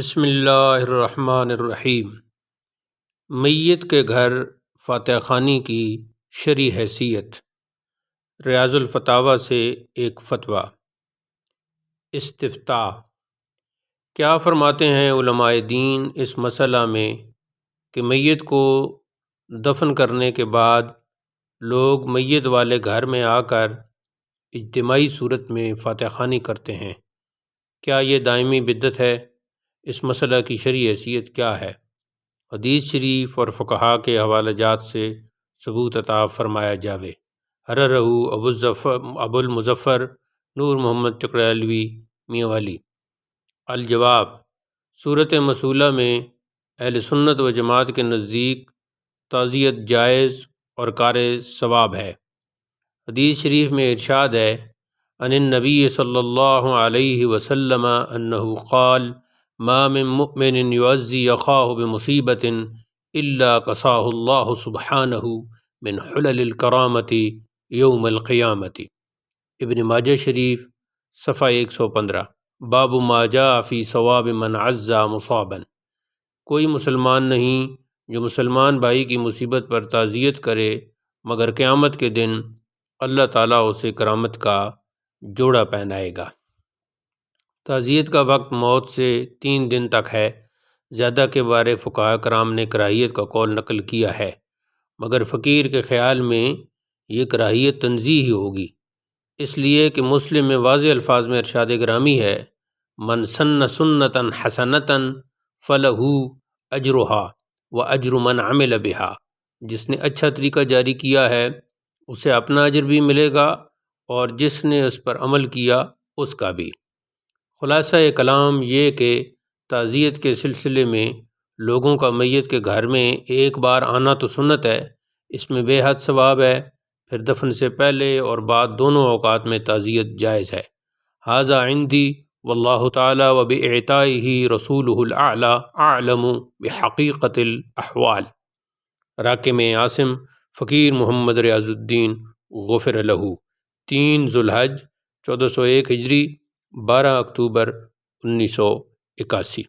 بسم اللہ الرحمن الرحیم۔ میت کے گھر فاتحہ خوانی کی شرعی حیثیت۔ ریاض الفتاوی سے ایک فتویٰ۔ استفتاء۔ کیا فرماتے ہیں علماء دین اس مسئلہ میں کہ میت کو دفن کرنے کے بعد لوگ میت والے گھر میں آ کر اجتماعی صورت میں فاتحہ خوانی کرتے ہیں، کیا یہ دائمی بدعت ہے؟ اس مسئلہ کی شرعی حیثیت کیا ہے؟ حدیث شریف اور فقہا کے حوالہ جات سے ثبوت عطا فرمایا جاوے۔ حررہ ابو المظفر نور محمد چکرالوی میاں والی۔ الجواب۔ صورت مسئولہ میں اہل سنت و جماعت کے نزدیک تعزیت جائز اور کار ثواب ہے۔ حدیث شریف میں ارشاد ہے، عن النبی صلی اللہ علیہ وسلم انہ قال ما من مؤمن يعزي اخاه بمصیبۃ الا قصاہ اللہ سبحانہ من حلل الکرامۃ یوم القیامۃ۔ ابن ماجہ شریف صفحہ 115۔ باب ما جاء فی ثواب من عزا مصابا۔ کوئی مسلمان نہیں جو مسلمان بھائی کی مصیبت پر تعزیت کرے مگر قیامت کے دن اللہ تعالیٰ اسے کرامت کا جوڑا پہنائے گا۔ تعزیت کا وقت موت سے 3 دن تک ہے۔ زیادہ کے بارے فقہاء کرام نے کراہیت کا قول نقل کیا ہے، مگر فقیر کے خیال میں یہ کراہیت تنزیہی ہوگی، اس لیے کہ مسلم میں واضح الفاظ میں ارشاد گرامی ہے، من سن سنتا حسنتا فلہ اجرہا و اجر من عمل بہا۔ جس نے اچھا طریقہ جاری کیا ہے اسے اپنا اجر بھی ملے گا اور جس نے اس پر عمل کیا اس کا بھی۔ خلاصہ کلام یہ کہ تعزیت کے سلسلے میں لوگوں کا میت کے گھر میں ایک بار آنا تو سنت ہے، اس میں بے حد ثواب ہے، پھر دفن سے پہلے اور بعد دونوں اوقات میں تعزیت جائز ہے۔ ھذا عندی واللہ تعالی و بإعطائہ رسولہ الاعلی اعلم بحقیقت الاحوال۔ راکم عاصم فقیر محمد ریاض الدین غفر لہ۔ 3 ذوالحج 1401 ہجری، 12 اکتوبر 1981۔